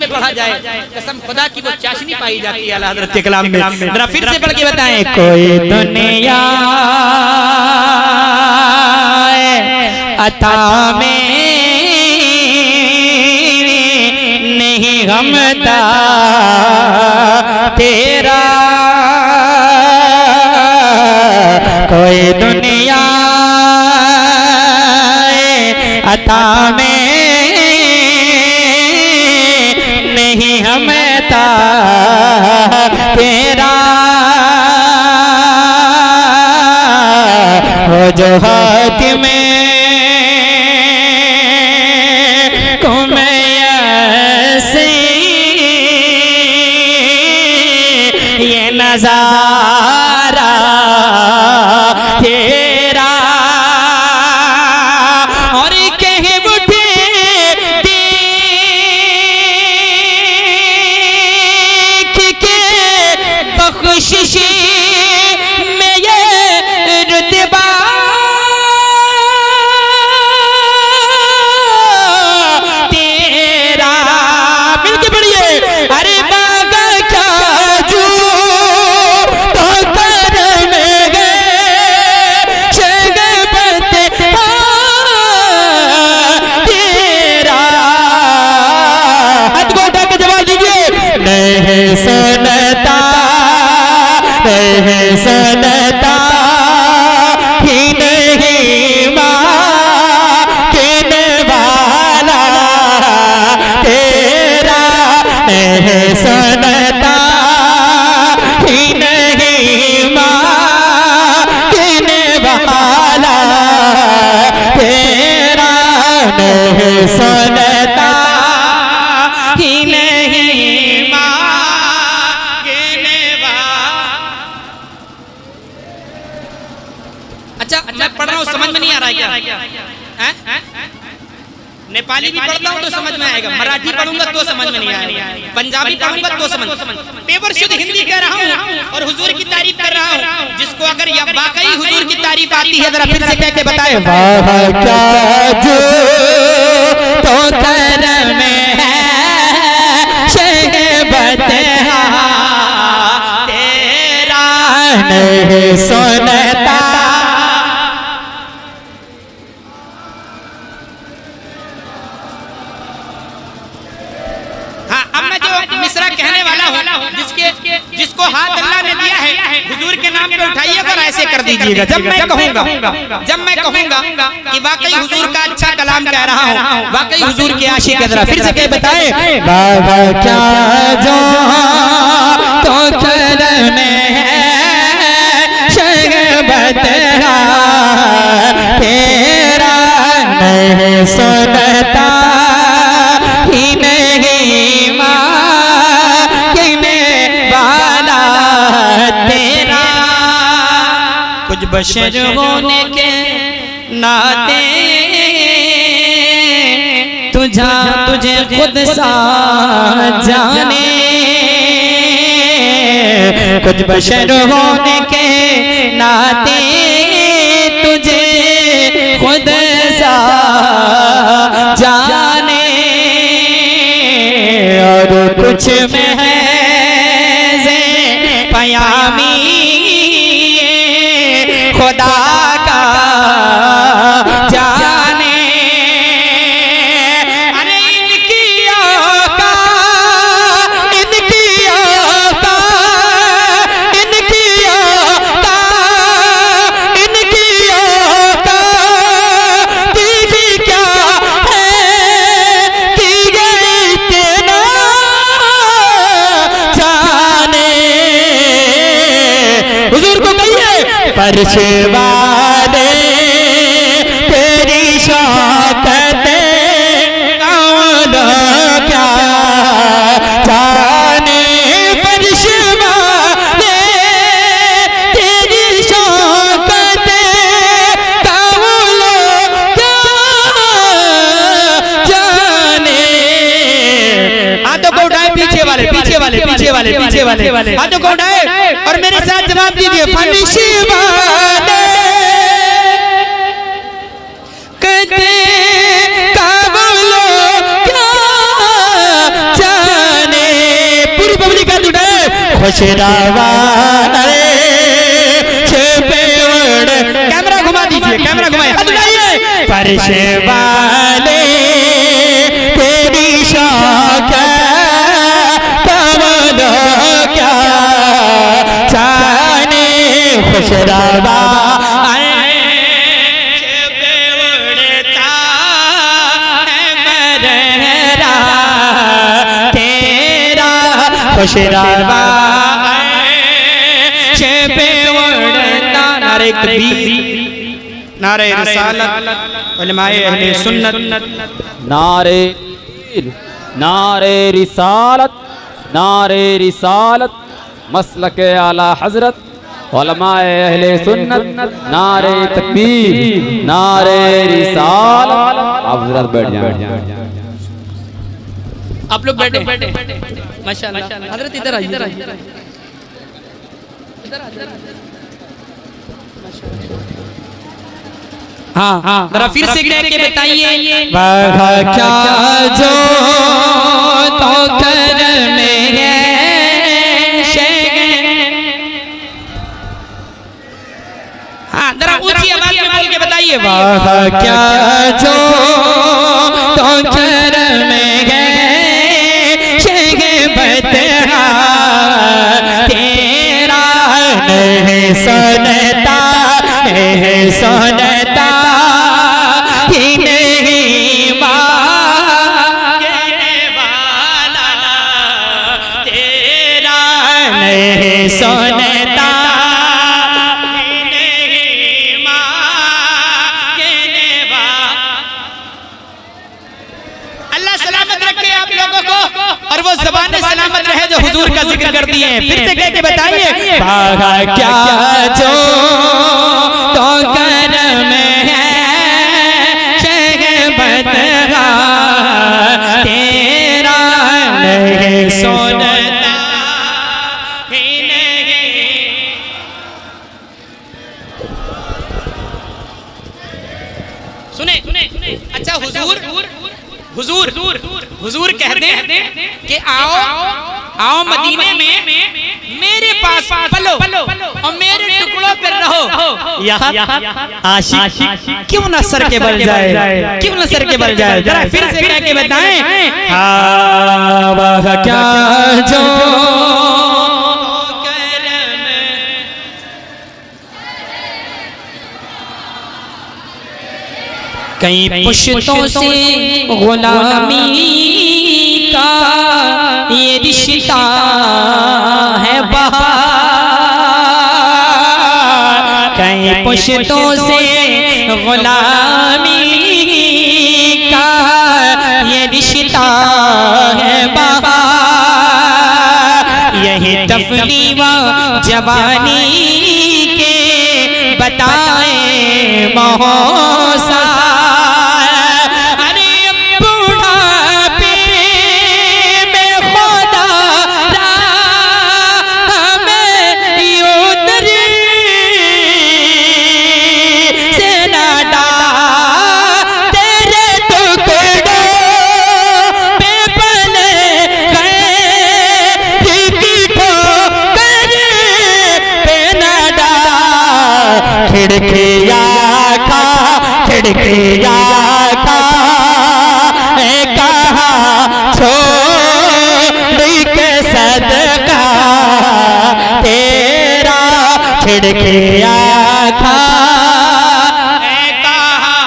पढ़ा जाए कसम खुदा की वो चाशनी पाई जाती है आला हज़रत के कलाम में। जरा फिर से पढ़ के बताएं। कोई दुनिया अता में नहीं गमता तेरा, कोई दुनिया अता में नहीं हमता तेरा, वो जो हाकिम को मैं ऐसे ये नजारा तेरा, और कहीं बुढ़े देख के बख्शिश में ये रुतबा तेरा, मिलके पढ़िए। अरे बागा क्या जो तो कर में गए शगबत तेरा, हाथ को उठा के जवाब दीजिए। नहीं सुनता, नहीं सुनता ही नहीं मांगने वाला तेरा, नहीं सुनता ही नहीं मांगने वाला तेरा, नहीं सुनता ही नहीं मांगने वाला। अच्छा मैं पढ़ रहा हूँ समझ में नहीं आ रहा है क्या? नेपाली भी पढ़ता हूँ तो समझ में आएगा, मराठी पढ़ूंगा तो समझ में नहीं आएगा, पंजाबी पढ़ूंगा तो समझ, पेपर शुद्ध हिंदी कह रहा हूँ और हुजूर की तारीफ कर रहा हूँ। जिसको अगर यह वाकई हुजूर की तारीफ आती है जरा फिर से कह के बताए। वाह क्या जो तो कर में है शगबत तेरा, नहीं सुनता। हाँ अब मैं जो मिसरा कहने वाला हूँ, जिसको हाथ अल्लाह ने दिया है हुजूर के नाम पे उठाइएगा और ऐसे कर दीजिएगा। जब मैं कहूँगा कि वाकई हुजूर का अच्छा कलाम कह रहा हूँ, वाकई हुजूर के आशिक है, जरा फिर से कह बताए। बाबा क्या जो तो कर में है शगबत तेरा, नहीं सुनता ही नहीं मांगने वाला तेरा, कुछ बशर होने के नाते तुझे खुद सा जाने, कुछ बशर होने के नाते तुझे खुद सा जाने, और कुछ में है पयामी खुदा का जाने। अरे इनकी औकात, इनकी औकात, इनकी औकात, इनकी औकात भी क्या है कि ये इतना जाने। हुजूर को कहिए परशवाने तेरी शौकत कौन क्या जाने, परशवाने तेरी शौकत कौन क्या जाने। हाथों को उठाए पीछे वाले, पीछे वाले, पीछे वाले, पीछे वाले, हाथों को उठाए और मेरे साथ जवाब दीजिए। फनिशवाने कहते काबुलो क्या जाने, खुशरवा कैमरा घुमा दीजिए, कैमरा घुमाइए, फर्श वाले तेरी शौक कमल क्या जाने खुशरवा खुशरवा पे उड़ता। नारे तकबीर, नारे रिसालत, उलमाए अहले सुन्नत, नारे नारे रिसालत, नारे रिसालत, मसलक आला हजरत, उलमाए अहले सुन्नत, नारे तकबीर, नारे रिसालत। आप हजरत बैठ जाएं। आप लोग बैठे माशाल्लाह। हजरत इधर आइए, इधर आइए, हाँ, जरा फिर से कह के बताइए। वह क्या जो तो कर मेरे हाँ, जरा ऊंची आवाज में बोल के बताइए। वह क्या जो तो कर मेरे बतरा तेरा नहीं सुनता, नहीं सुनता ही नहीं मांगने वाला तेरा नहीं सुनता ही नहीं मांगने वाला। अल्लाह सलामत रखे आप लोगों को और वो ज़बानें सलामत रहे जो हुजूर का जिक्र करती हैं। फिर से कह के बताइए। क्या जो तो कर में है बतरा तेरा नहीं सुनता ही नहीं। सुने, अच्छा हुजूर कहते हैं कि आओ आओ मदीने में मेरे पास पलो और मेरे टुकड़ों पर रहो। यहाँ आशिक क्यों न सर के बल जाए, क्यों न सर के बल जाए। जरा फिर से कह के बताएं। हाँ वह क्या जो कई पुश्तों से गुलामी का ये रिश्ता है बहार। कई पुश्तों से गुलामी का ये रिश्ता है बहार। यही तफरीवा जवानी के बताए मौसा। खिड़किया खा कहा छोड़ के सदका तेरा खिड़किया खा कहा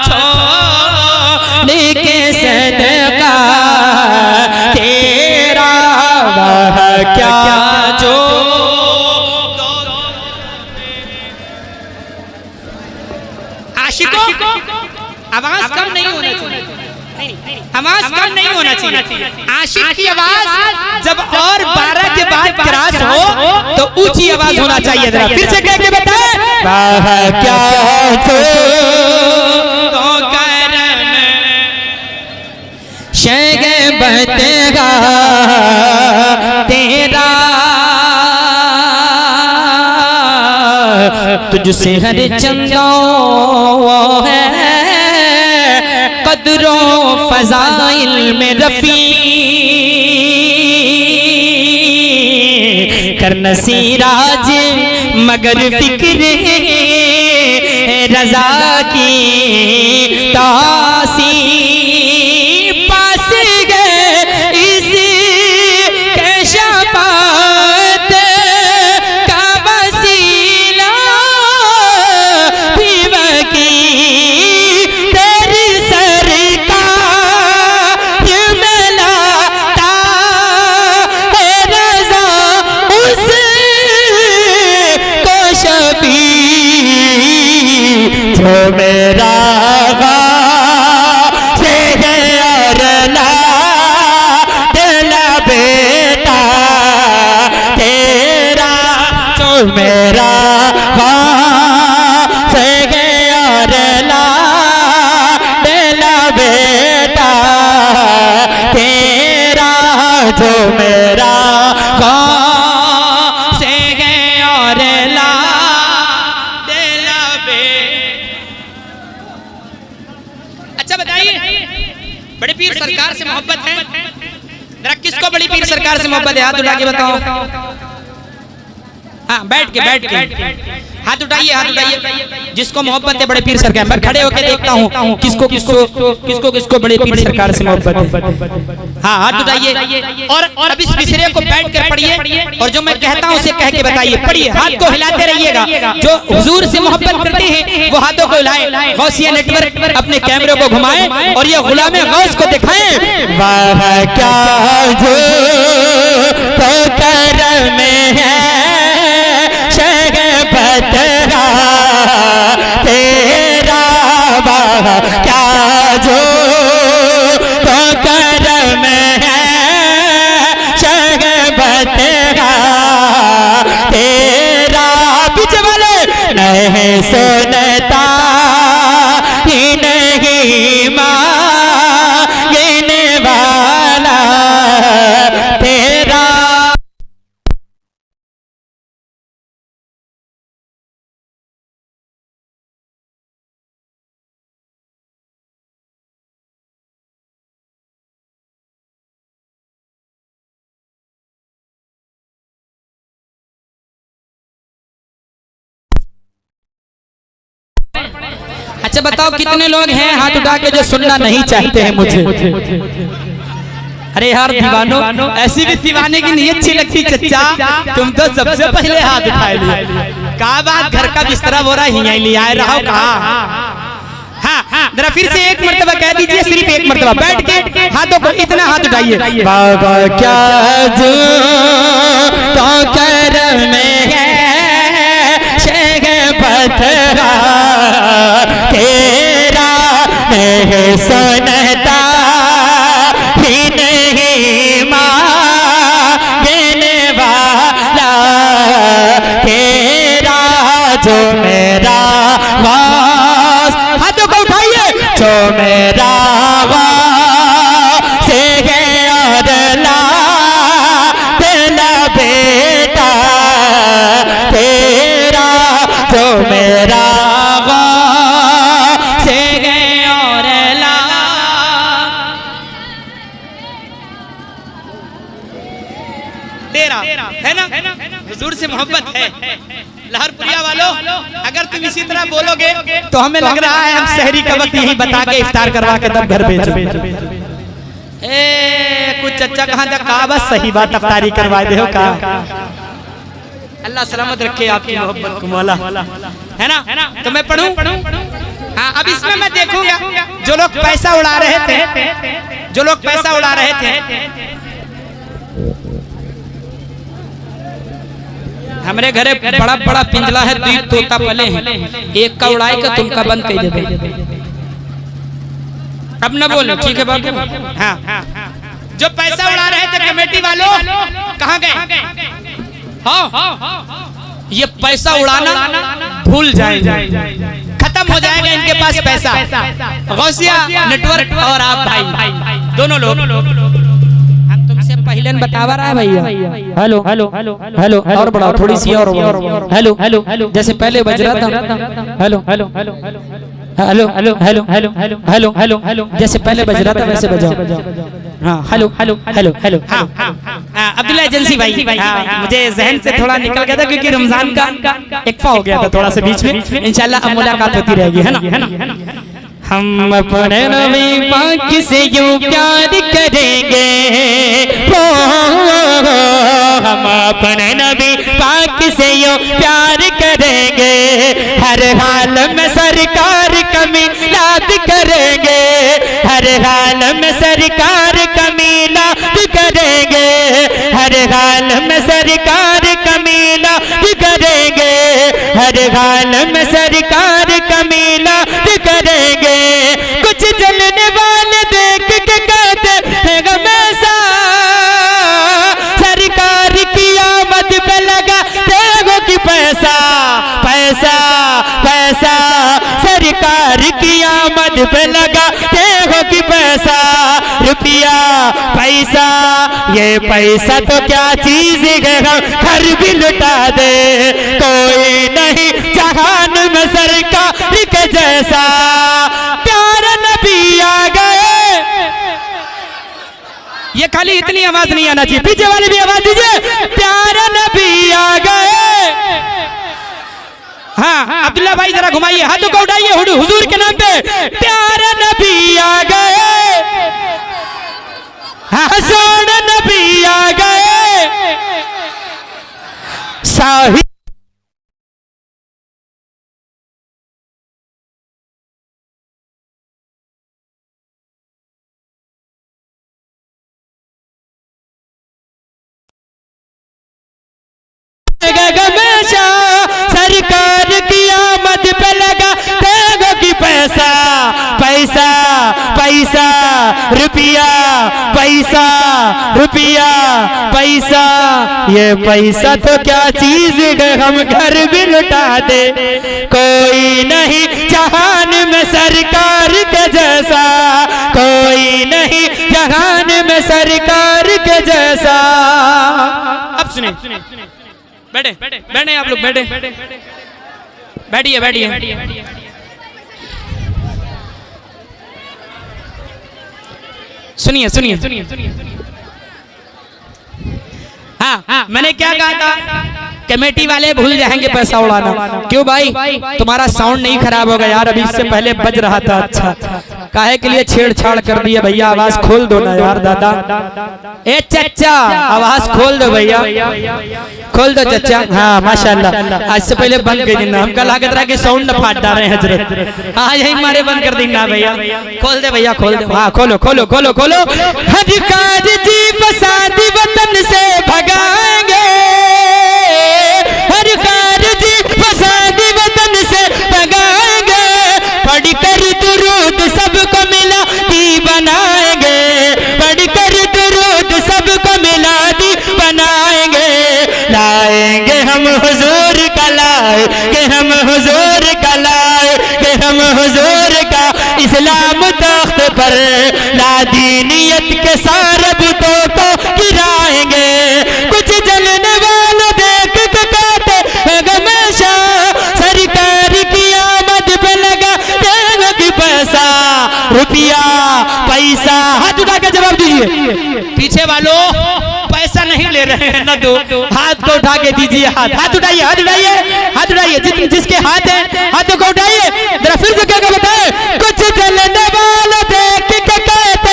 छोड़ के सदका तेरा। वह क्या जो आशिकों आवाज कम नहीं होना चाहिए, आवाज कम नहीं होना चाहिए। आशिक की आवाज जब और 12 के बाद क्रॉस हो तो ऊंची आवाज होना चाहिए। जरा फिर से कह के बताएं। वह क्या जो तो करम शगबतगा तेरा तुझसे हर चंदा है कदरों फजाइल में रफी। कर नसीराज मगर फिक्र रजा की तासी पास गए इस कशपात का वसीला भी वकी तेरी सरकार में लाता है रजा उस को शफी जो मेरा से और ला दिला बेटा तेरा जो मेरा से और ला दिला बेटा तेरा जो मेरा से और ला दिला अच्छा बताइए, बड़े पीर सरकार से मोहब्बत है? जरा किसको बड़ी पीर सरकार से मोहब्बत है? हाथ उठा के बताओ। हाँ, बैठ के हाथ उठाइए, हाथ उठाइए। जिसको मोहब्बत है बड़े पीर सरकार, मैं खड़े होकर देखता हूँ किसको किसको किसको बड़े पीर सरकार से मोहब्बत है। हाँ, हाथ उठाइए और अब इस मिसरे को बैठ कर पढ़िए और जो मैं कहता हूँ उसे कह के बताइए। पढ़िए, हाथ को हिलाते रहिएगा। जो हुजूर से मोहब्बत करते हैं वो हाथों को हिलाए, गौसिया नेटवर्क अपने कैमरे को घुमाए और ये गुलाम गौस को दिखाएं। वाह क्या जो तो करम है शगबतरा तेरा, वाह क्या जो तो करम है शगबतरा तेरा। पीछे वाले नहीं सुनता ही नहीं मांगने वाला तेरा। अच्छा बताओ कितने लोग हैं हाथ उठा के जो सुनना नहीं चाहते हैं मुझे? अरे यार दीवानो, ऐसी भी दीवाने की नहीं अच्छी लगती चच्चा, तुम तो सबसे पहले हाथ उठाए लिए। कहा बात, घर का बिस्तरा बोरा ही ले आए रहो कहा। हाँ, जरा फिर से एक मर्तबा कह दीजिए, सिर्फ एक मर्तबा बैठ के हाथों को इतना हाथ उठाइए। बाबा क्या जो तो करम है शगबतरा तेरा नहीं सुनता ही नहीं मांगने वाला तेरा जो मेरा वास। हाथों को उठाइए। जो मेरा वास से और ला दिला बेटा तेरा जो मेरा से गए और ला। तेरा है ना, हुजूर से मोहब्बत है। लाहौरपुरिया वालों, अगर तुम इसी तरह बोलोगे तो हमें लग रहा है हम सहरी का वक्त यही बता के इफ्तार करवा के तब घर भेजो। कुछ चच्चा कहाँ तक कहा, बस सही बात अफ्तारी करवा दे हो का। अल्लाह सलामत रखे आपकी मोहब्बत को मौला, है ना? तो मैं पढ़ूं? हाँ, अब इसमें मैं देखूंगा जो लोग पैसा उड़ा रहे थे, हमारे घरे बड़ा बड़ा पिंजला है, 2 तोता पले हैं, एक का उड़ाए का तुम का बंद कर दे। अब न बोलो, ठीक है बाबू? हाँ, जो पैसा उड़ा रहे थे कमेटी वालों कहाँ गए? हाँ, ये पैसा उड़ाना भूल जाएंगे, खत्म हो जाएगा इनके पास पैसा। गौसिया नेटवर्क और आप भाई दोनों लोग, हम तुमसे पहले बतावा रहा है भैया। हेलो हेलो हेलो और बढ़ाओ थोड़ी सी और हेलो हेलो जैसे पहले बज रहा था। Hello hello hello hello hello hello hello hello hello जैसे पहले बज रहा था वैसे बजाओ। हाँ हेलो हेलो हेलो हेलो हाँ अब्दुल्ला एजेंसी भाई, हाँ, मुझे जहन से थोड़ा निकल गया था क्योंकि रमजान का इक्फा हो गया था थोड़ा सा बीच में। इंशाल्लाह अब मुलाकात होती रहेगी, है ना। हम अपने नबी पाक से यूं प्यार करेंगे, हम अपने नबी पाक से यूं प्यार करेंगे, हर हाल में सरकार का मिलाद करेंगे, हर हाल में सरकार का मिलाद करेंगे, हर हाल में सरकार का मिलाद करेंगे, हर हाल में सरकार का मिलाद करेंगे। कुछ जलने वाले देख के कहते हैं गमैसा, सरकार की आमद पे लगा देखो कि पैसा पैसा पैसा, सरकार की आमद पे लगा देखो कि पैसा, रुपया पैसा, ये पैसा तो क्या चीज है, घर भी लुटा दे कोई नहीं जहान में सरकार के जैसा। प्यारे नबी आ गए, ये खाली इतनी आवाज नहीं आना चाहिए, पीछे वाली भी आवाज दीजिए, प्यारे नबी आ गए। हाँ अब्दुल्ला भाई जरा घुमाइए, हाथों को उठाइए हुजूर के नाम पे, प्यारे नबी आ गए, हाँ सोने नबी आ गए, साहिब सरकार की आमद पे लगा देखो कि पैसा पैसा पैसा, रुपया पैसा रुपया पैसा, ये पैसा तो क्या चीज है, हम घर भी लुटा दे कोई नहीं जहान में सरकार के जैसा, कोई नहीं जहान में सरकार के जैसा। अब सुनिए, बैठे बैठे आप लोग, बैठे बैठिए बैठिए। सुनिए सुनिए, हाँ मैंने क्या कहा था, कमेटी वाले भूल जाएंगे पैसा उड़ाना। क्यों भाई, तुम्हारा साउंड नहीं खराब होगा यार, अभी इससे पहले बज रहा था। अच्छा काहे के लिए छेड़छाड़ कर दिया भैया, आवाज खोल दो ना यार दादा। ए चच्चा आवाज खोल दो भैया, खोल दो चच्चा। हाँ माशाल्लाह, आज से पहले बंद कर देना, हमका लागत रहा कि साउंड न फाट डाले हजरत। हाँ यही मारे बंद कर देना भैया, खोल दे भैया खोल दे। हाँ खोलो खोलो खोलो खोलो। अधिकार जी फसादी वतन से भगाएंगे, अधिकार जी फसादी वतन से भगाएंगे, पढ़कर दुरूद सबको मिला दी बनाएंगे, पढ़कर दुरूद सबको मिला दी बनाएंगे, लाएंगे हम हुजूर का, लाएंगे हम हुजूर का, लाएंगे हम हुजूर का इस्लाम तख्त पर, लादीनियत के सारे बुतों को गिराएंगे। कुछ जलने वाले देख के कहते हमेशा सरकार की आमद पे लगा देगा कि पैसा रुपया पैसा। हाथ उठा के जवाब दीजिए, पीछे वालों पैसा नहीं ले रहे हैं ना, दो हाथ को उठा के दीजिए। हाथ उठाइए, हाथ उठाइए, हाथ उठाइए, जिसके हाथ है हाथों को उठाइए। जरा फिर से क्या बताए, कुछ जलने वाले देख के कहते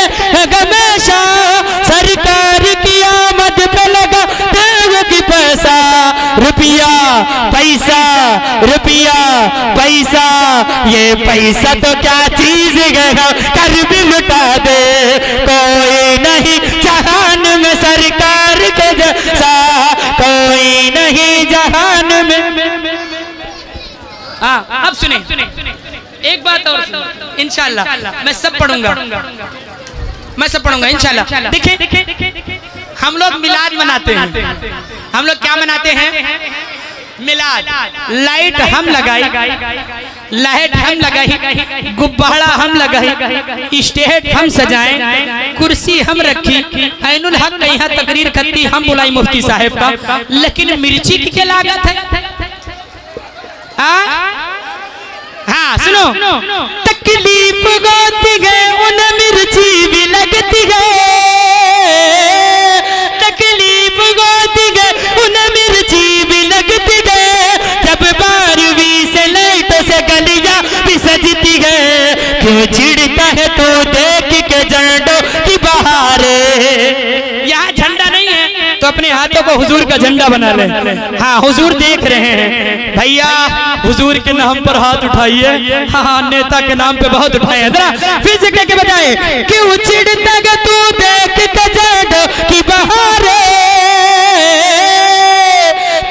हमेशा सरकार की आमद पे लगा देगा कि पैसा रुपया पैसा रुपया पैसा, ये पैसा तो क्या चीज है, कर भी लुटा दे कोई नहीं जहान में सरकार के जैसा, कोई नहीं जहान में। अब सुने एक बात और, इंशाल्लाह मैं सब पढ़ूंगा, मैं सब पढ़ूंगा इंशाल्लाह। देखिए हम लोग मिलाद मनाते हैं, हम लोग क्या मनाते हैं, मिलाद। लाइट हम लगाई, लाइट हम लगाई, गुब्बारा हम लगाई, स्टेज हम सजाएं, कुर्सी हम रखी, ऐनुल हक का यहाँ तकरीर करती हम बुलाई मुफ्ती साहब का, लेकिन मिर्ची की क्या लागत है? हाँ सुनो, तकलीफ होती है उन मिर्ची भी लगती है, तकलीफ क्यों चिढ़ता है तू देख के झंडों की बहारे। यहाँ झंडा नहीं है तो अपने हाथों को हुजूर का झंडा बना ले। हाँ हुजूर देख रहे हैं भैया, हुजूर के नाम पर हाथ उठाइए। हाँ नेता के नाम पे बहुत उठाए हैं। फिर से के बताए, क्यों चिढ़ता है तू देख के झंडों की बहारे।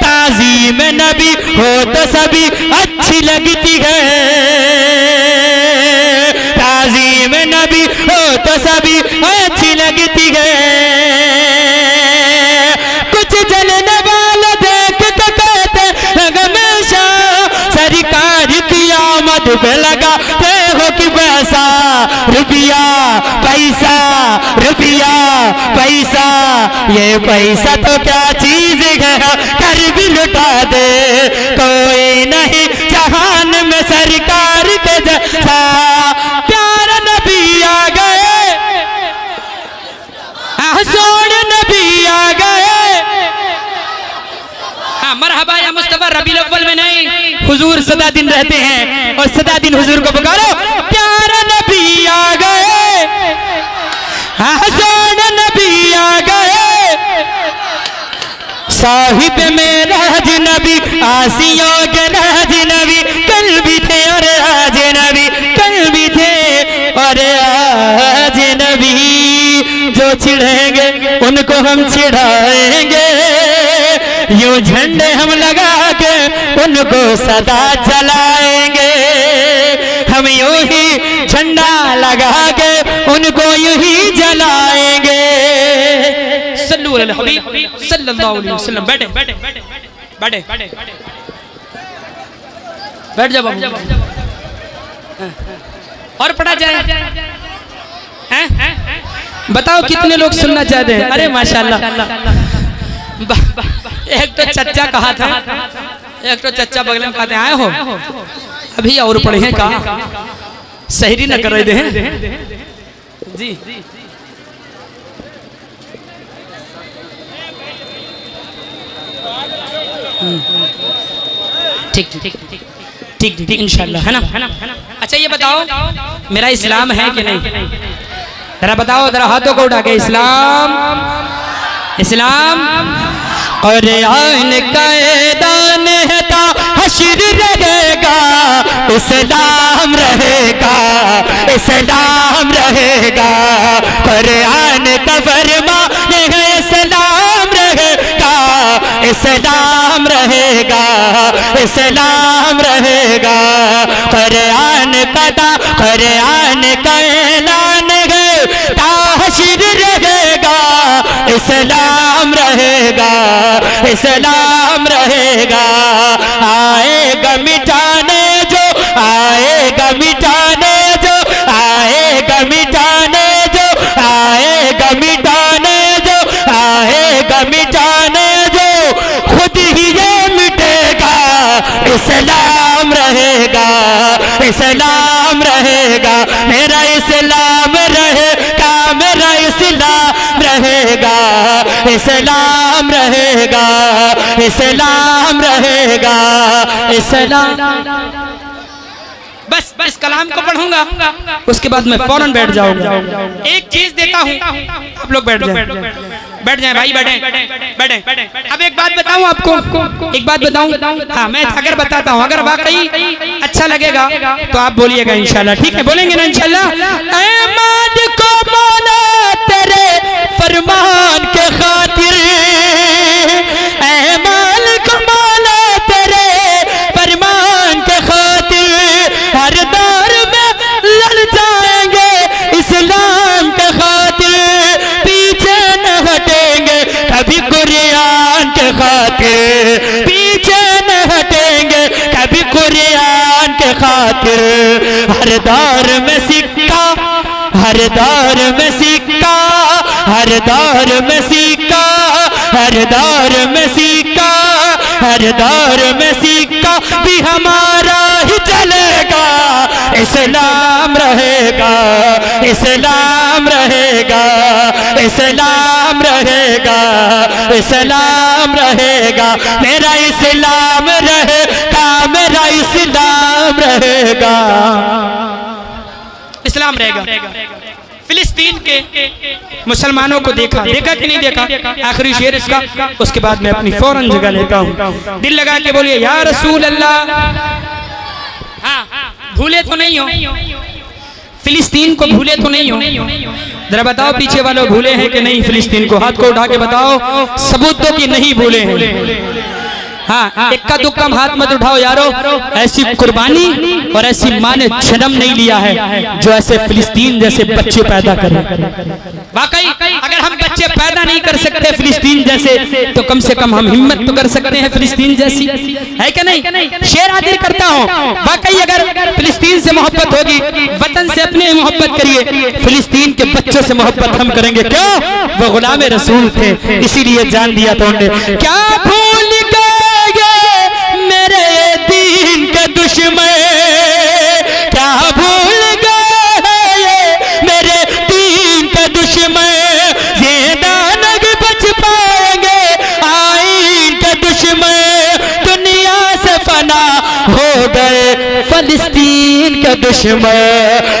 ताज़ीम नबी हो तो सभी अच्छी लगती है, ताज़ीम नबी हो तो सभी अच्छी लगती है। कुछ जलने वाला देख तो कहते हमेशा सरकार की आमद पे लगाते हो कि पैसा रुपया पैसा रुपया पैसा। ये पैसा तो क्या चीज है कर भी लुटा दे, कोई नहीं जहान में सरकार के जैसा। प्यारा नबी आ गए, सोन नबी आ गए। हाँ मरहबा या मुस्तफा, रबीउल अव्वल में नहीं, हुजूर सदा दिन रहते हैं और सदा दिन हुजूर को पुकारो। प्यारा नबी आ गए, सोन नबी आ गए। साहिब में राज नबी, आसियों के राज नबी, कल भी थे और आज नबी, कल भी थे और आज नबी। जो चिढ़ेंगे उनको हम चिढ़ाएंगे, यूं झंडे हम लगा के उनको सदा जलाएंगे। हम यूं ही झंडा लगा के उनको यूं ही जलाएंगे। सल्लल्लाहु अलैहि वसल्लम। बैठे बैठे बैठे बैठ जाओ और पढ़ा जाए। बताओ कितने लोग सुनना चाहते हैं? अरे माशाल्लाह। एक तो चच्चा कहा था, एक तो चच्चा बगल में कहते आए हो अभी और पढ़े हैं कहा, सहरी न कर रहे थे जी। ठीक ठीक ठीक ठीक इंशाल्लाह, है ना। अच्छा ये बताओ मेरा इस्लाम है कि नहीं? जरा बताओ, जरा हाथों को उठा के। इस्लाम इस्लाम कुरान का ऐलान है ता हश्र रहेगा, इस्लाम रहेगा इस्लाम रहेगा। कुरान का फरमान है इस्लाम रहेगा इस्लाम रहेगा इस्लाम रहेगा। कुरान का ऐलान है ता हश्र रहेगा, इस्लाम रहेगा इस्लाम रहेगा। आएगा मिटाने जो आएगा मिटाने जो आएगा मिटाने जो आएगा मिटाने जो आएगा मिटाने जो, खुद ही ये मिटेगा। इस्लाम रहेगा इस्लाम रहेगा। मेरा इस्लाम रहेगा मेरा इस्लाम रहेगा इस्लाम रहेगा इस्लाम रहेगा इस्लाम। बस बस कलाम को पढ़ूंगा, उसके बाद मैं फौरन बैठ जाऊंगा। एक चीज देता हूँ, आप लोग बैठ जाएं भाई, बैठे। अब एक बात बताऊं आपको, एक बात बताऊं। हाँ मैं अगर बताता हूँ, अगर वाकई अच्छा लगेगा तो आप बोलिएगा इंशाल्लाह। ठीक है, बोलेंगे ना इंशाल्लाह। ऐमाद को मौला तेरे फरमान के खातिर, ऐमाद को मौला तेरे फरमान के खातिर, हर दौर में लड़ जाएंगे इस्लाम के खातिर। पीछे न हटेंगे कभी कुरान के खातिर, पीछे न हटेंगे कभी कुरान के खातिर। हर दौर में सिक्का हर दौर में सिक्का हर दौर में सिक्का हर दौर में सिक्का हर दौर में सिक्का भी हमारा ही चलेगा। इस्लाम रहेगा इस्लाम रहेगा इस्लाम रहेगा इस्लाम रहेगा। मेरा इस्लाम रहेगा मेरा इस्लाम रहेगा। इस्लाम रहेगा। फिलिस्तीन के मुसलमानों को देखा कि नहीं देखा, आखिरी शेर इसका, उसके बाद मैं अपनी फौरन जगह लेता हूँ। दिल लगा के बोलिए या रसूल अल्लाह। हाँ, भूले तो नहीं हो फिलिस्तीन को, भूले तो नहीं हो? जरा बताओ पीछे वालों, भूले हैं कि नहीं फिलिस्तीन को? हाथ को उठा के बताओ, सबूत दो कि नहीं भूले हैं। हाँ, इक्का दुक्का हाथ मत उठाओ यारो। ऐसी कुर्बानी और ऐसी माँ ने जन्म नहीं लिया है जो ऐसे फिलिस्तीन जैसे बच्चे पैदा करें। वाकई अगर हम बच्चे पैदा नहीं कर सकते फिलिस्तीन जैसे, तो कम से कम हम हिम्मत तो कर सकते हैं फिलिस्तीन जैसी, है कि नहीं? शेर हाजिर करता हूँ, वाकई अगर फिलिस्तीन से मोहब्बत होगी, वतन से अपने मोहब्बत करिए, फिलिस्तीन के बच्चों से मोहब्बत हम करेंगे। क्यों? वो गुलाम रसूल थे, इसीलिए जान दिया था उन्होंने। क्या भूल मेरे दीन के दुश्मन, क्या भूल गए मेरे दीन के दुश्मन, ज़िंदा नहीं बच पाएंगे आईन के दुश्मन, दुनिया से फना हो गए फिलिस्तीन के दुश्मन,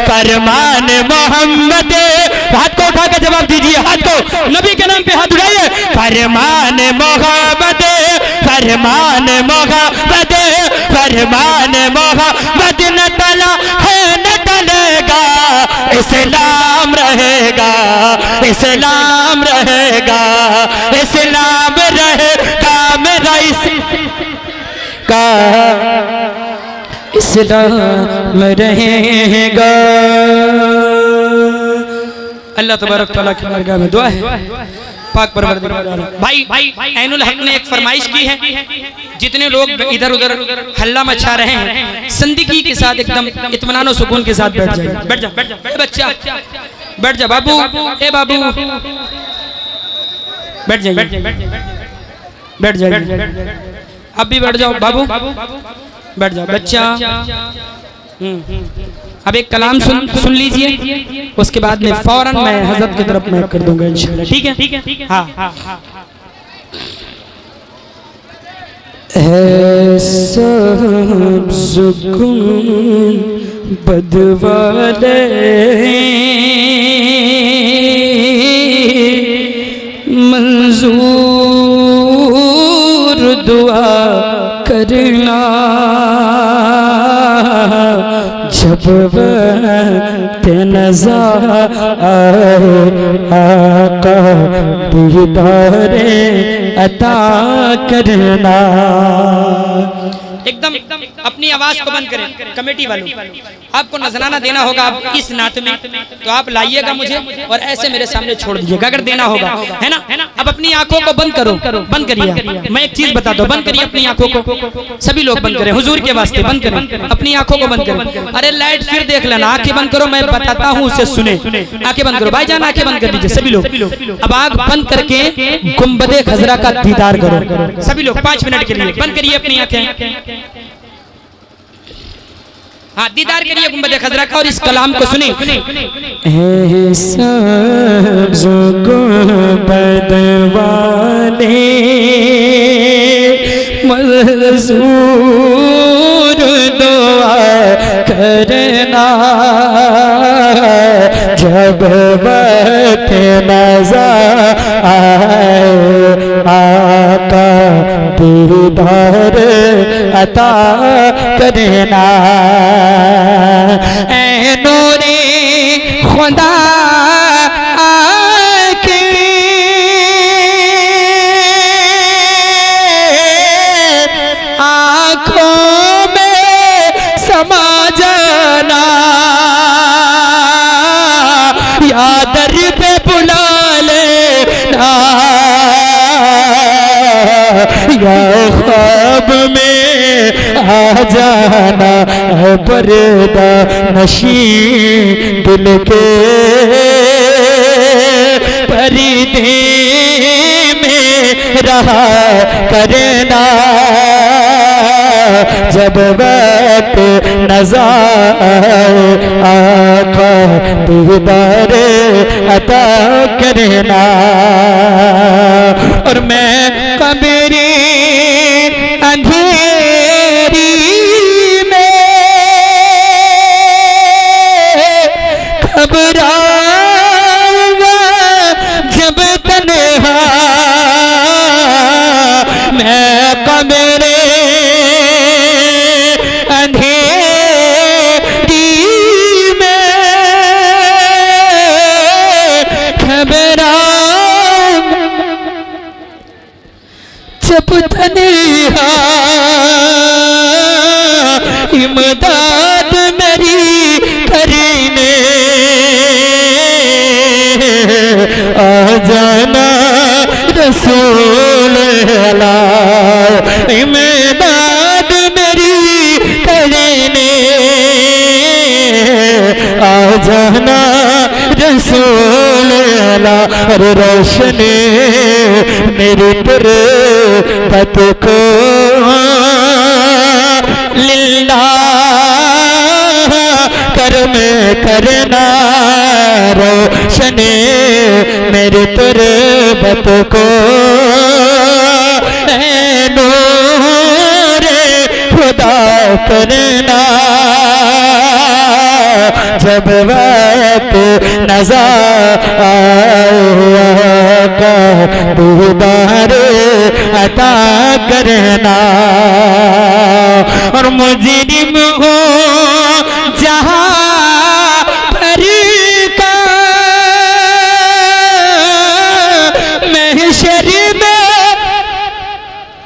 फरमान मोहम्मद। हाथ को उठा के जवाब दीजिए, हाथ को नबी के नाम पे हाथ उठाइए। फरमान मोहम्मद, फरमान मोहम्मद, फरमान मोहम्मद न टला है न टलेगा, इस्लाम रहेगा, इस्लाम रहेगा, इस्लाम रहेगा मेरा इसका, इस्लाम रहेगा। अल्लाह तबारक तआला की बारगाह में दुआ है, पाक परवरदिगार। भाई ऐनुल हक ने एक फरमाइश की है, जितने लोग इधर उधर हल्ला मचा रहे हैं, संदीकी के साथ एकदम इत्मीनान और सुकून के साथ बैठ जाइए। बैठ जा बच्चा, बैठ जा बाबू, ए बाबू बैठ जाइए, बैठ जाइए, अब भी बैठ जाओ बाबू, बैठ जाओ बच्चा। अब एक कलाम सुन लीजिए, उसके बाद में फौरन मैं हजरत की तरफ मैं कर दूंगा इंशाल्लाह, ठीक है? हाँ। सुकून बदवाले मंजूर दुआ करना, जब वक्त नज़र आए आका दीदारे अता करना। एकदम अपनी आवाज को बंद करें कमेटी वालों, आपको नजराना देना होगा आप इस नात में, तो आप लाइएगा मुझे और ऐसे मेरे सामने छोड़ दीजिएगा अगर देना होगा, है ना? अब अपनी आंखों को बंद करो, बंद करिए। मैं एक चीज बताता हूँ, बंद करिए अपनी आंखों को, सभी लोग बंद करें, हुजूर के वास्ते बंद करें, अपनी आंखों को बंद करें। अरे लाइट फिर देख लेना, आंखें बंद करो, मैं बताता हूँ उसे सुने। आंखें बंद करो भाईजान, आंखें बंद कर दीजिए सभी लोग। अब आंख बंद करके गुंबदे खजरा का दीदार करो सभी लोग 5 मिनट के लिए। बंद करिए अपनी आंखें, हाँ दीदार करिए गुंबद खजरा का और इस कलाम को सुने। सब्ज़ गुंबद वाले मंजूर दुआ करना, जब वक्त नज़र आए आका दीदार अता करना। ऐ नूरे खुदा की आँखों में समा जाना, या दर पे बुला लेना, या ख्वाब में आ जाना, पर्दा नशी दिल के पर्दे में रहा करना, जब वक्त नज़र आका दीदार अता करना। और मैं कब्र अंधेरी में मेरे अंधेरी में घबरा जब तन्हा इमदाद मेरी करने आ जाना रसूल अल्लाह इमदाद मेरी करने आ जाना रसूल अल्लाह और रोशनी मेरे पर पत को लिल्ला कर्म करना रोशनी मेरे तुरबत को नूरे खुदा करना जब वक्त नज़र आएगा दीदार अता करना और मुजरिम हो जहाँ भर का महशर में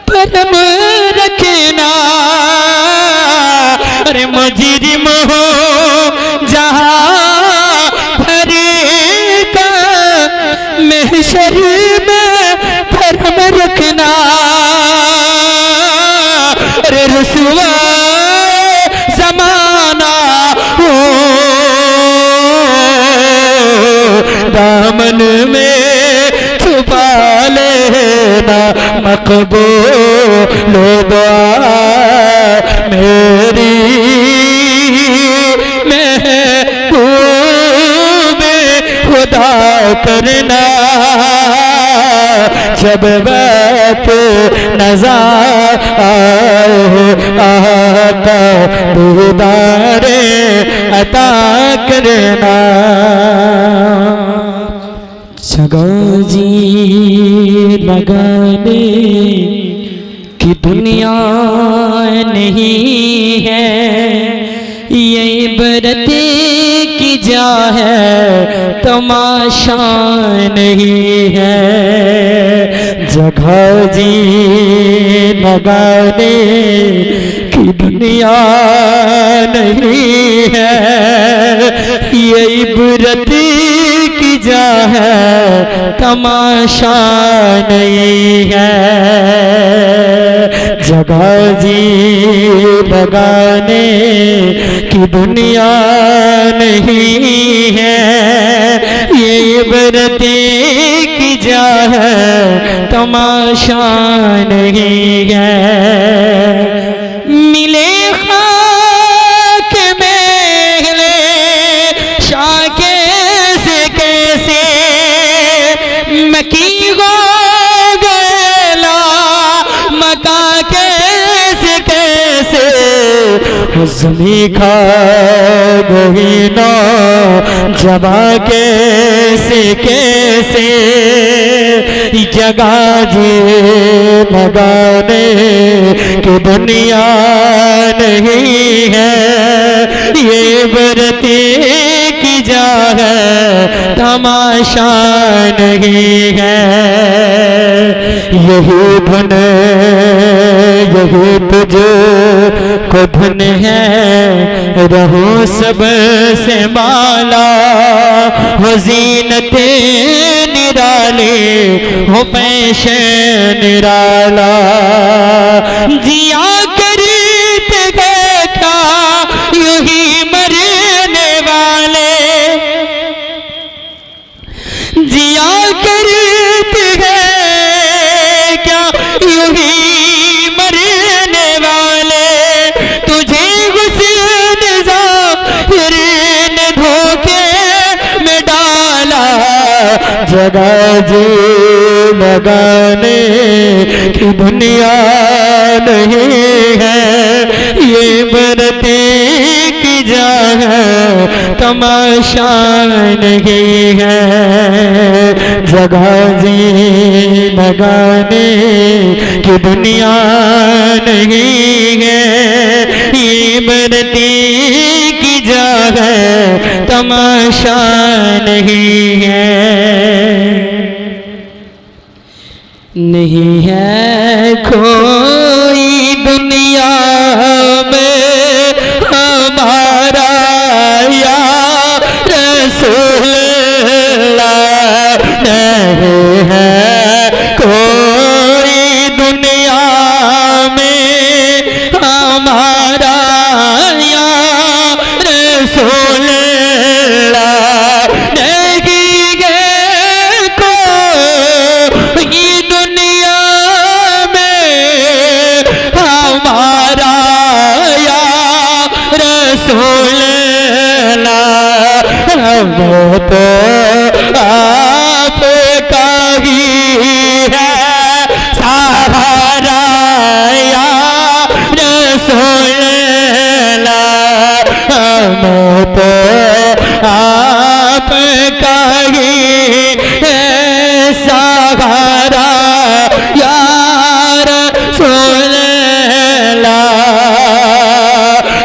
परम रखना अरे मुजरिम हो जहाँ भर का महशर में परम रखना अरे रुसवा ज़माना हो दामन में छुपा लेना मकबूल दुआ मेरी महबूब खुदा करना जब वक्त नज़र आता दीदार अता करना जगह जी लगाने की दुनिया नहीं है ये इबरत की जा है तमाशा नहीं है जगह जी लगाने की दुनिया नहीं है ये इबरत की जा है तमाशा नहीं है जगह जी लगाने की दुनिया नहीं है ये इबरत की जा है तमाशा नहीं है मिले खाक मेले शाके से कैसे मकी हो गला मका कैसे कैसे हुस्नी खा गई ना जबा कैसे कैसे जगह जी लगाने की दुनिया नहीं है ये बरती की जा है तमाशा नहीं है यही धुन यही तुझे को धुन है रहो सब से माला हो ज़ीनते निराले हो पैशे निराला जिया करते गए क्या यूं ही मरने वाले जिया करते गए क्या यूं ही मरने वाले तुझे हुस्न ज़ाहिर ने धोखे में डाला जगह जी लगाने की दुनिया नहीं है ये बरती की जा है तमाशा नहीं है, जगह जी लगाने की दुनिया नहीं है, इबरती की जगह तमाशा नहीं है। नहीं है कोई दुनिया में हमारा या रसूल अल्लाह, नहीं है कोई दुनिया में हमारा या रसूल अल्लाह, नहीं है कोई दुनिया में हमारा या रसूल अल्लाह, वो तो आपका ही है सहारा या रसूल अल्लाह, वो तो आपका ही है सहारा या रसूल अल्लाह।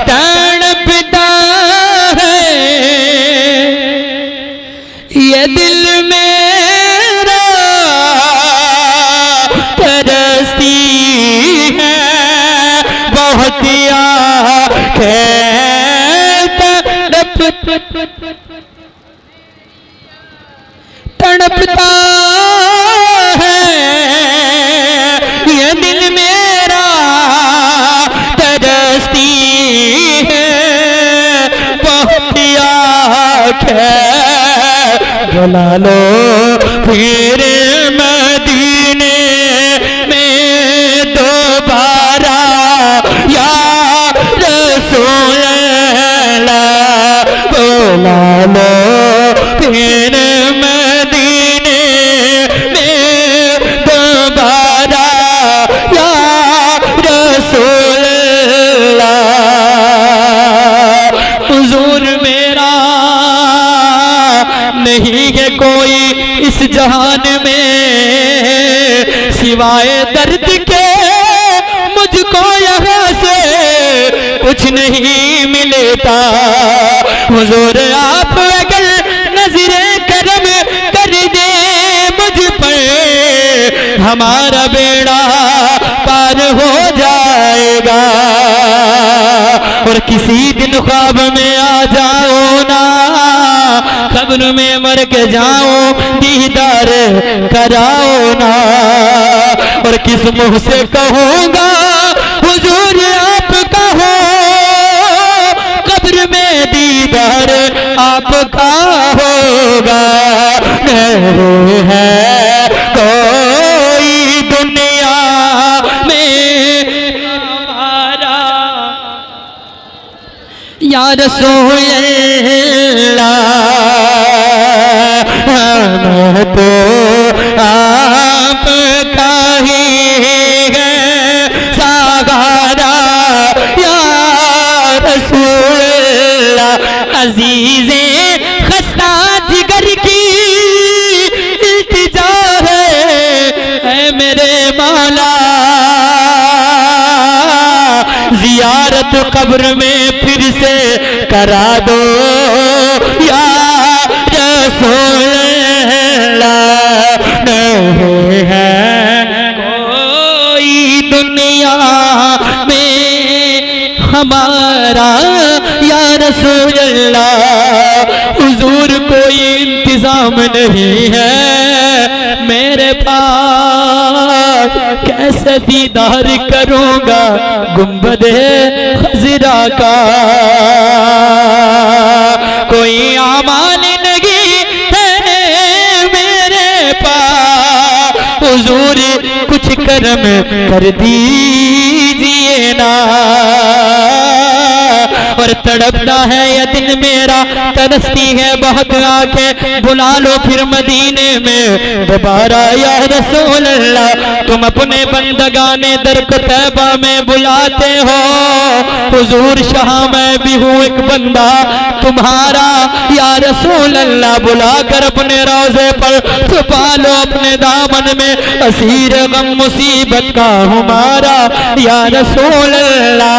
तड़पता है ये दिल मेरा, तरसती है बहुत आँखें, तड़पता है ये दिल मेरा, तरसती है बहुत आँखें, बुला लो फिर मदीने में दोबारा या रसूल अल्लाह, बुला लो फिर मदीने में दोबारा या रसूल अल्लाह। हुजूर मेरा नहीं है कोई इस जहान में सिवाय दर्द के, मुझको यहाँ से कुछ नहीं मिलता। हुजूर आप अगर नजरे करम कर दे मुझ पर, हमारा बेड़ा पार हो जाएगा। और किसी दिन ख्वाब में आ जाओ ना, कब्र में मर के जाओ, दीदार कराओ ना। और किस मुंह से कहूँगा हुजूर आपका हो, कब्र में दीदार आपका होगा। नहीं है कोई दुनिया में हमारा या रसूल अल्लाह, हम तो आपका ही है सहारा या रसूल अल्लाह। अजीज़े खस्ता जिगर की इल्तिजा है मेरे मौला, जियारत कब्र में फिर से करा दो या रसूल अल्लाह। नहीं है कोई दुनिया में हमारा या रसूल अल्लाह। हुजूर कोई इंतजाम नहीं है मेरे पास, कैसे दीदार करूंगा गुंबदे खजरा का। कोई आमान नहीं है मेरे पास, हुजूर कुछ करम कर दीजिए ना। और तड़पता है ये दिल मेरा, तरसती है बहुत आंखें, बुला लो फिर मदीने में दोबारा या रसूल अल्लाह। तुम अपने बंदगाने दर को तैबा में बुलाते हो, हुजूर शाह मैं भी हूँ एक बंदा तुम्हारा या रसूल अल्लाह। बुलाकर अपने रोज़े पर छुपा लो अपने दामन में, असीर गम मुसीबत का हमारा या रसूल अल्लाह।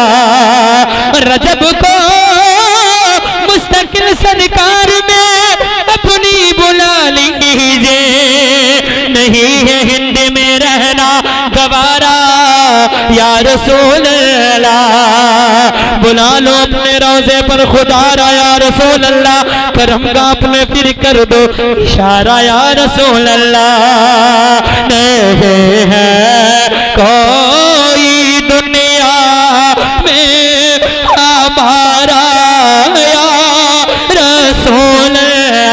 रजब को मुस्तकिल सरकार में अपनी बुला लीजिए, नहीं है हिंद में रहना गवारा या रसूल अल्लाह। बुला लो अपने रोज़े पर खुदारा या रसूल अल्लाह, करम का अपने फिर कर दो इशारा या रसूल अल्लाह। नहीं है कोई दुनिया में हमारा या रसूल,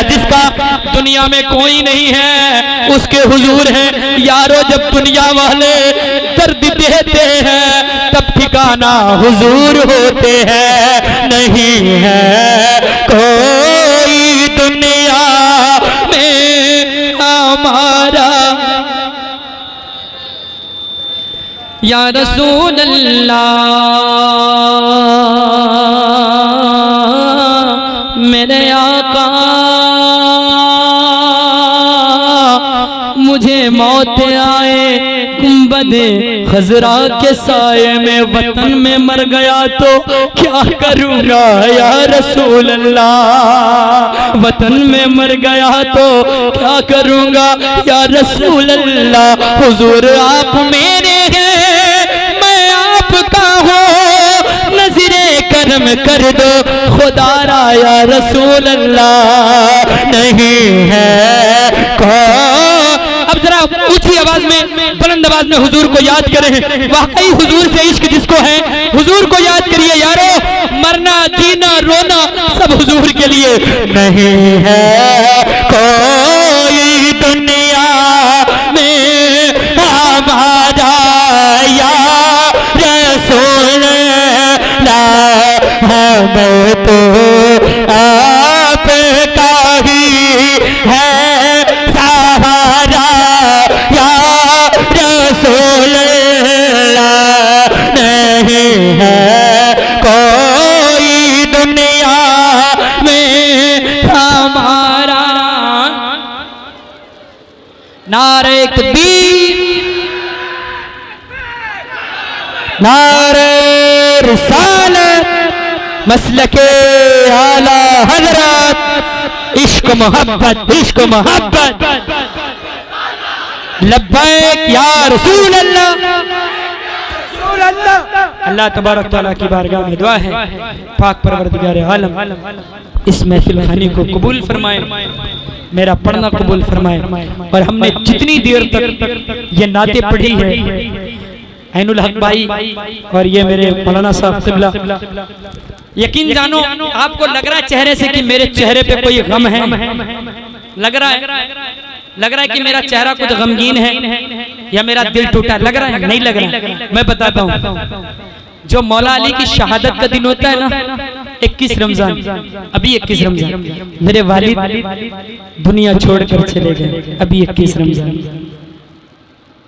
जिसका दुनिया में कोई नहीं है उसके हुजूर हैं यारो। जब दुनिया वाले दर्द देते हैं तब ठिकाना हुजूर होते हैं। नहीं है कोई दुनिया में हमारा या रसूल अल्लाह। मेरे आका मुझे मौत आए गुंबद खजरा के साये में, वतन में मर गया तो क्या करूँगा या रसूल अल्लाह। वतन में मर गया तो क्या करूँगा या रसूल अल्लाह। हुजूर आप मेरे हैं मैं आपका हूँ, नज़रे करम कर दो खुदारा या रसूल अल्लाह। नहीं है अब जरा ऊंची आवाज में बुलंद आवाज में हुजूर को याद करें। वाकई हुजूर से इश्क जिसको है हुजूर को याद करिए यारो। मरना जीना रोना सब हुजूर के लिए। नहीं है कोई दुनिया में हमारा या रसूल अल्लाह। हमें तो आपका ही है सहारा या रसूल अल्लाह। नहीं है कोई दुनिया में हमारा। नारे तकबीर, नारे रिसालत, मसलके आला हजरत, इश्क मोहब्बत, इश्क मोहब्बत। लब्बैक या रसूल अल्लाह। अल्लाह तबारक तआला की बारगाह में दुआ है पाक परवरदिगार आलम इस महफिल खानी को कबूल फरमाए, मेरा पढ़ना कबूल फरमाए। और हमने जितनी देर तक ये नाते पढ़ी है ऐनुल हक भाई और ये मेरे मौलाना साहब क़िबला, यकीन जानो आपको लग रहा है चेहरे से कि मेरे चेहरे पे कोई गम है, लग रहा है कि मेरा चेहरा कुछ गमगीन है या मेरा दिल टूटा, लग रहा है? नहीं लग रहा। मैं बताता हूँ, जो मौला अली की शहादत का दिन होता है ना 21 रमजान, अभी 21 रमजान मेरे वालिद दुनिया छोड़कर चले गए। अभी 21 रमजान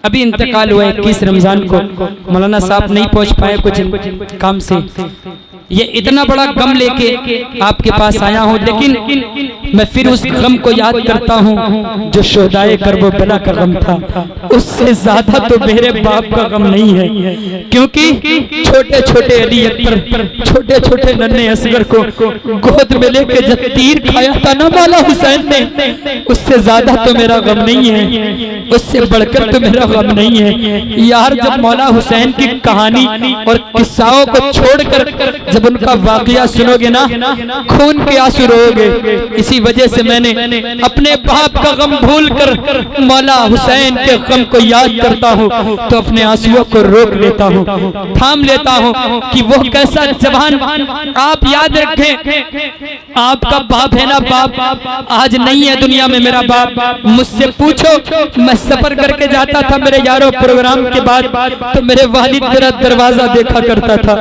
अभी इंतकाल हुआ 21 रमजान को। मौलाना साहब नहीं पहुंच पाए कुछ काम से। ये इतना बड़ा गम लेके आपके पास आया हूँ, लेकिन मैं फिर उस गम को याद करता हूँ जो शोहदाए करबो बला का गम था। उससे ज्यादा तो मेरे बाप का गम नहीं है, क्योंकि छोटे छोटे अली अकबर, छोटे छोटे नन्हे असगर को गोद में लेके जब तीर खाया था ना मौला हुसैन ने, उससे ज्यादा तो मेरा गम नहीं है, उससे बढ़कर तो मेरा गम नहीं है यार। जब मौला हुसैन की कहानी और किस्साओं को छोड़कर जब उनका वाकया सुनोगे ना, खून के आंसू रोओगे। इसी वजह से मैंने अपने बाप का गम भूलकर मौला हुसैन के गम को याद करता हूँ तो अपने आंसुओं को रोक लेता हूँ, थाम लेता हूँ कि वो कैसा जवान। आप याद रखें, आपका बाप है ना, बाप आज नहीं है दुनिया में। मेरा बाप, मुझसे पूछो, मैं सफर करके जाता था मेरे यारों प्रोग्राम के बाद तो मेरे वालिद मेरा दरवाजा देखा करता था।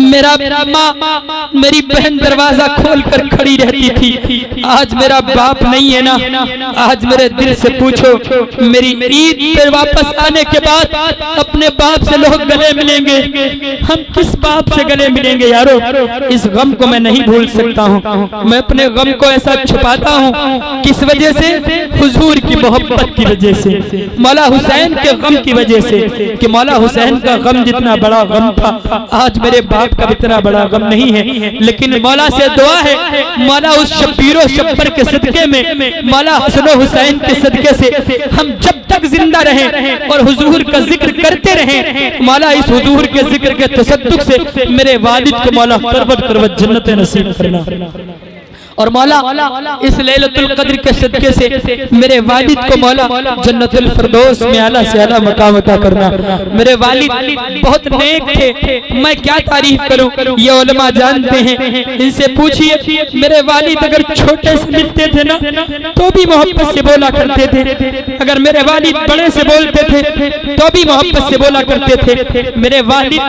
मेरा माँ मेरी बहन दरवाजा खोल कर खड़ी रहती थी। आज मेरा बाप नहीं है ना, आज मेरे दिल से पूछो, मेरी ईद पर वापस आने के बाद अपने बाप से लोग गले मिलेंगे, हम किस बाप से गले मिलेंगे यारों? इस गम को मैं नहीं भूल सकता हूँ। मैं अपने गम को ऐसा छुपाता हूँ, किस वजह से? हुजूर की मोहब्बत की वजह से, मौला हुसैन के गम की वजह से, कि मौला हुसैन का गम जितना बड़ा गम था, आज मेरे बाप का इतना बड़ा गम नहीं है। लेकिन मौला से दुआ है, मौला उस शब्बीरो शब्बर के सदके में, मौला हसन हुसैन के सदके से हम जब तक जिंदा रहें और हुजूर का जिक्र करते रहें, मौला इस हुजूर के जिक्र के तसद्दुक से मेरे वालिद को मौला करवत करवत जन्नत नसीब करना। और मौला इस लैलतुल कद्र के सदके से मेरे वालिद को मौला जन्नतुल फिरदौस में आला से आला मकाम अता करना। मेरे वालिद बहुत नेक थे, मैं क्या तारीफ करूं, ये उलमा जानते हैं, इनसे पूछिए। मेरे वालिद अगर छोटे से मिलते थे ना तो भी मोहब्बत से बोला करते थे, अगर मेरे वालिद बड़े से बोलते थे तो भी मोहब्बत से बोला करते थे। मेरे वालिद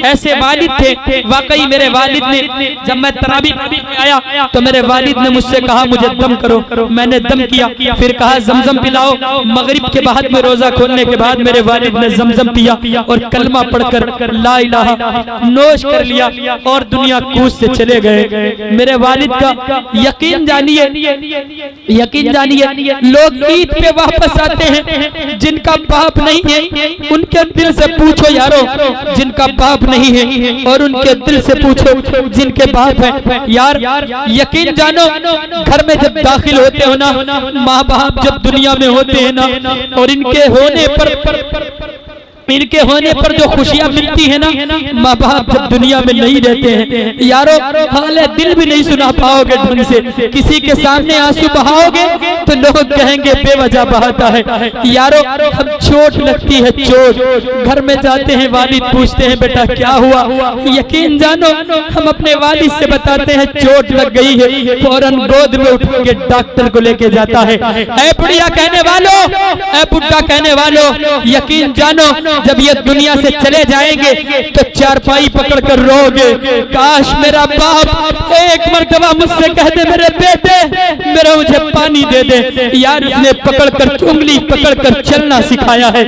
ऐसे वालिद थे, वाकई मेरे वालिद ने, जब मैं तरावी आया तो मेरे वालिद ने मुझसे कहा मुझे दम करो, मैंने दम किया। फिर कहा जमजम पिलाओ। मगरिब के बाद में रोजा खोलने के बाद मेरे वालिद ने जमजम पिया और कलमा पढ़कर ला इलाहा नोश कर लिया और दुनिया कूद से चले गए। मेरे वालिद का यकीन जानिए, यकीन जानिए, लोग ईद पे वापस आते हैं, जिनका बाप नहीं है उनके दिल से पूछो यारो, जिनका बाप नहीं है और उनके दिल से पूछो जिनके बाप है। यार यकीन जानो, घर में जब दाखिल होते हो ना, माँ बाप जब दुनिया में होते हैं ना, और इनके होने पर जो खुशियां मिलती है ना, माँ बाप जब दुनिया में नहीं रहते हैं यारो, हाले दिल भी नहीं सुना पाओगे ढंग से। किसी के सामने आंसू बहाओगे तो लोग कहेंगे बेवजह बहाता है। यारो हम चोट लगती है, चोट, घर में जाते हैं, वालिद पूछते हैं बेटा क्या हुआ, यकीन जानो हम अपने वालिद से बताते हैं चोट लग गई है, फौरन गोद में उठा के डॉक्टर को लेके जाता है। ऐ बुढ़िया कहने वालों, ऐ बुढ़ा कहने वालों, यकीन जानो जब ये दुनिया से चले जाएंगे तो चारपाई पकड़कर रोगे, काश मेरा बाप एक मर्तबा मुझसे कह दे मेरे बेटे मेरा मुझे पानी दे दे। यार इसने पकड़कर उंगली पकड़कर चलना सिखाया है,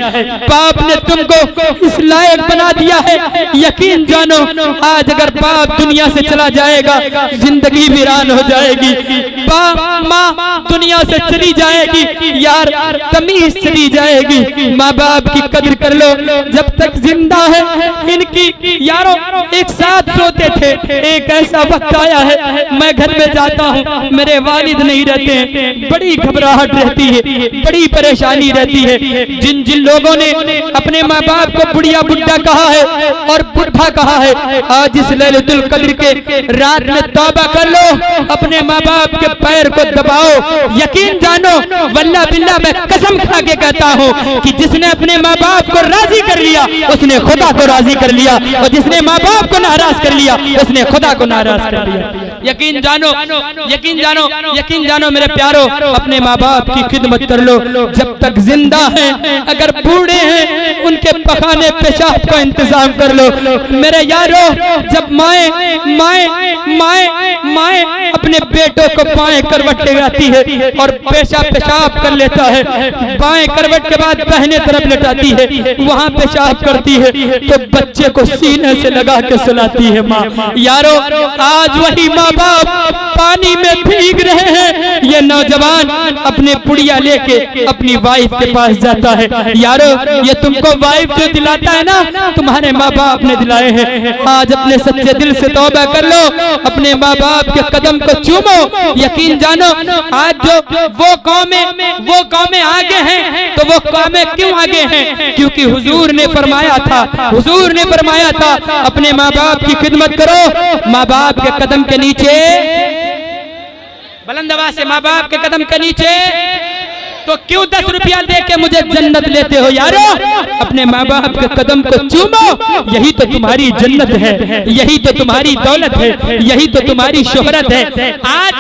बाप ने तुमको इस लायक बना दिया है। यकीन जानो आज अगर बाप दुनिया से चला जाएगा जिंदगी वीरान हो जाएगी, बाप माँ दुनिया से चली जाएगी, यार तमीज चली जाएगी। माँ बाप की कदर कर लो जब तक जिंदा है। इनकी यारों एक साथ सोते थे, एक ऐसा वक्त आया है मैं घर में जाता हूँ, मेरे वालिद नहीं रहते हैं, बड़ी घबराहट रहती है, बड़ी परेशानी रहती है। जिन जिन लोगों ने अपने माँ बाप को बुढ़िया बुढ़ा कहा है और बुढ़ा कहा है, आज इस लैलतुल कद्र के रात में तौबा कर लो, अपने माँ बाप के पैर को दबाओ। यकीन जानो वल्लाह बिल्लाह मैं कसम खा के कहता हूँ कि जिसने अपने माँ बाप को राजी कर लिया उसने खुदा को राजी कर लिया, और जिसने माँ बाप को नाराज कर लिया उसने खुदा को नाराज कर लिया। यकीन जानो, यकीन जानो, यकीन जानो मेरे प्यारो, अपने माँ बाप की खिदमत कर लो जब तक जिंदा हैं। अगर बूढ़े हैं उनके पखाने पेशाब का इंतजाम कर लो। मेरे यारो जब माए माए माए माए अपने बेटों को बाएं करवट लगाती है और पेशाब कर लेता है, बाएं करवट के बाद दाहिने तरफ लेटाती है, वहाँ पेशाब करती है तो बच्चे को सीने से लगा के सुलाती है माँ। यारो आज वही माँ बाप पानी में भीग रहे हैं, ये नौजवान अपने पुड़िया लेके अपनी वाइफ के पास जाता है। यारो ये तुमको वाइफ जो दिलाता है ना तुम्हारे माँ बाप ने दिलाए हैं। आज अपने सच्चे दिल से तौबा कर लो, अपने माँ बाप के कदम को चूमो। यकीन जानो आज जो वो कौमें आगे हैं, तो वो कौमें क्यों आगे हैं? क्योंकि हुजूर ने फरमाया था, हुजूर ने फरमाया था अपने माँ बाप की खिदमत करो, माँ बाप के कदम के नीचे, बुलंद आवाज से माँ बाप के कदम के नीचे, तो क्यों 10 रुपया दे के मुझे जन्नत लेते हो? यारो अपने माँ बाप के कदम को चूमो, यही तो तुम्हारी जन्नत है, यही तो तुम्हारी दौलत है, यही तो तुम्हारी शोहरत है। आज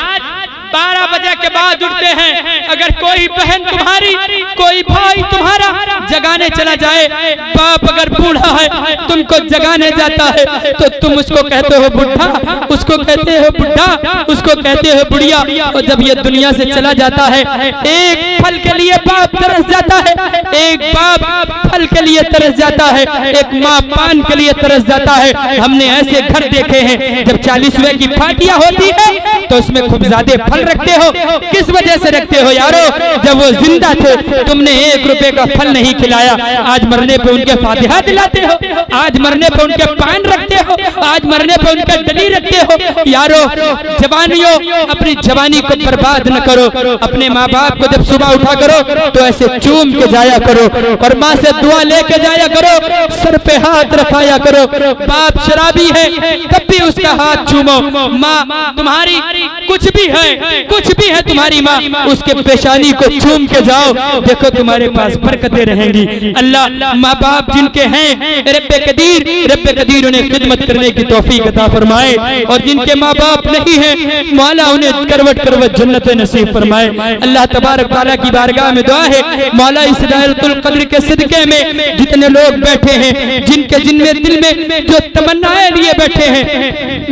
12 बजे के बाद उठते हैं। अगर कोई बहन तुम्हारी, कोई भाई तुम्हारा जगाने चला जाए, बाप अगर बूढ़ा है तुमको जगाने जाता है, तो तुम उसको कहते हो बुढ़ा, उसको कहते हो बुढ़ा, उसको कहते हो बुढ़िया। और जब ये दुनिया से चला जाता है, एक फल के लिए बाप तरस जाता है, एक बाप फल के लिए तरस जाता है, एक माँ पान के लिए तरस जाता है। हमने ऐसे घर देखे हैं जब 40वें की पार्टियां होती है तो उसमें खूब ज्यादा फल रखते हो। किस वजह से रखते हो यारो? जब वो जिंदा थे तुमने 1 रुपए का फल नहीं खिलाया, आज मरने पे उनके फातिहा दिलाते हो, आज मरने पे उनके पान रखते हो, आज मरने पे उनके डली रखते हो। यारो जवानियों, अपनी जवानी को बर्बाद न करो। अपने माँ बाप को जब सुबह उठा करो तो ऐसे चूम के जाया करो और माँ से दुआ लेके जाया करो, सर पे हाथ रखाया करो। बाप शराबी है तब भी उसका हाथ चूमो। माँ तुम्हारी कुछ भी है तुम्हारी माँ, उसके पेशानी को चूम के जाओ, देखो तुम्हारे पास बरकतें रहेंगी। अल्लाह माँ बाप जिनके हैं रब्बे कदीर उन्हें खिदमत करने की तौफीक अता फरमाए, और जिनके माँ बाप नहीं है मौला उन्हें करवट करवट जन्नत नसीब फरमाए। अल्लाह तबारक तआला की बारगाह में दुआ है, मौला इस लैलतुल कद्र के सदके में जितने लोग बैठे हैं, जिनके जिनमें दिल में जो तमन्नाएं लिए बैठे हैं,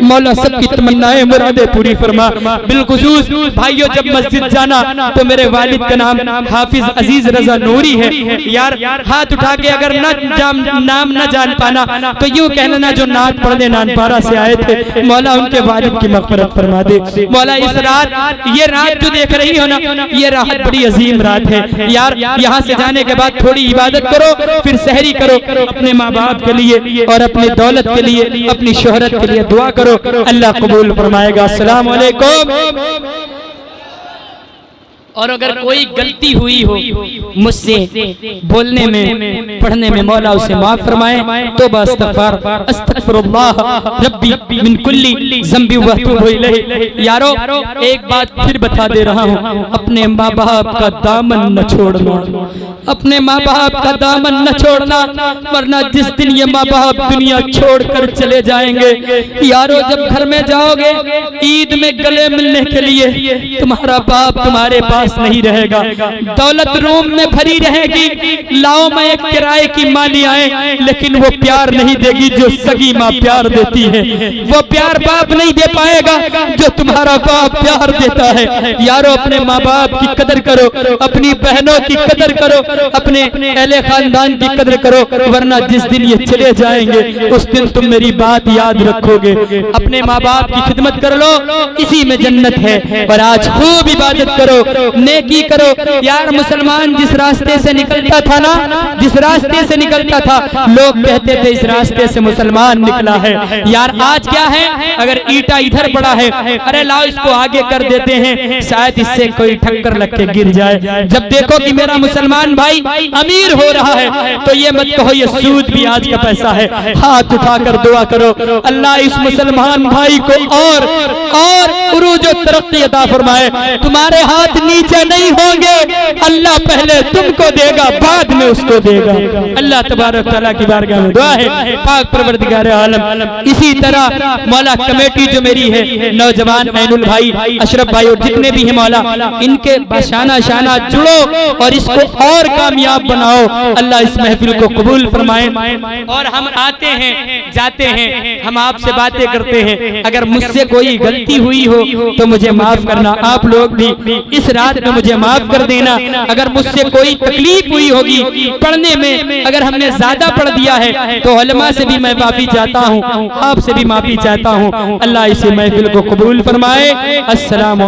मौला सबकी तमन्नाएं मुरादें पूरी फरमा। बिलखुसूस भाइयों, जब मस्जिद जाना तो मेरे वालिद का नाम हाफिज अजीज रजा नूरी है। यार हाथ उठा के अगर नाम न जान पाना तो यूं कहना ना जो नात पढ़ने नानपारा से आए थे, मौला उनके वालिद की मग़फ़िरत फरमा दे। मौला इस रात, ये रात जो देख रही हो ना, ये रात बड़ी अजीम रात है यार। यहाँ से जाने के बाद थोड़ी इबादत करो, फिर सहरी करो, अपने माँ बाप के लिए और अपनी दौलत के लिए, अपनी शोहरत के लिए दुआ करो, अल्लाह कबूल फरमाएगा। अस्सलाम वालेकुम। और अगर कोई गलती हुई हो मुझसे बोलने में, पढ़ने में, मौला उसे माफ फरमाए। तो अस्तगफिरुल्लाह रब्बी मिन कुल्ली ज़ंबी व अतूबु इलैहि। यारो एक बात फिर बता दे रहा हूँ, अपने माँ बाप का दामन न छोड़ना, अपने माँ बाप का दामन न छोड़ना, वरना जिस दिन ये माँ बाप दुनिया छोड़कर चले जाएंगे, यारो जब घर में जाओगे ईद में गले मिलने के लिए तुम्हारा बाप तुम्हारे पास नहीं रहेगा, दौलत रूम में भरी रहेगी, लाओ मैं एक किराए की माँ ले आए, लेकिन वो प्यार नहीं देगी जो सगी माँ प्यार देती है। वो प्यार बाप नहीं दे पाएगा जो तुम्हारा बाप प्यार देता है। यारो अपने माँ बाप की कदर करो, अपनी बहनों की कदर करो, अपने अहले खानदान की कदर करो, वरना जिस दिन ये चले जाएंगे उस दिन तुम मेरी बात याद रखोगे। अपने माँ बाप की खिदमत कर लो, इसी में जन्नत है। और आज खूब इबादत करो, नेकी करो। यार मुसलमान जिस रास्ते से निकलता था ना, जिस रास्ते से निकलता था, लोग कहते थे इस रास्ते से मुसलमान निकला है। यार आज क्या है, अगर ईटा इधर पड़ा है, अरे लाओ इसको आगे कर देते हैं, शायद इससे कोई ठक्कर लग के गिर जाए। जब देखो कि मेरा मुसलमान भाई अमीर हो रहा है तो ये मत कहो ये सूद भी आज का पैसा है। हाथ उठाकर दुआ करो, अल्लाह इस मुसलमान भाई को और उरूज और तरक्की अता फरमाए। तुम्हारे हाथ नीचे नहीं होंगे, अल्लाह पहले तुमको देगा, बाद में उसको देगा। अल्लाह तबारक तआला की बारगाह में दुआ है, पाक परवरदिगार आलम इसी तरह मौला कमेटी जो मेरी है, नौजवान ऐनुल भाई, अशरफ भाई और जितने भी हैं मौला, इनके बशाना शाना जुड़ो और इसको और कामयाब बनाओ। अल्लाह इस महफिल को कबूल फरमाए। और हम आते हैं जाते हैं, हम आपसे बातें करते हैं, अगर मुझसे कोई गलती हुई हो तो मुझे माफ करना। आप लोग भी इस रात में मुझे माफ कर देना। अगर मुझसे कोई तकलीफ हुई होगी पढ़ने में, अगर हमने ज्यादा पढ़ दिया है तो उलमा से भी मैं माफी चाहता हूँ, आपसे भी माफी चाहता हूँ। अल्लाह इस महफिल को कबूल फरमाए। अस्सलाम।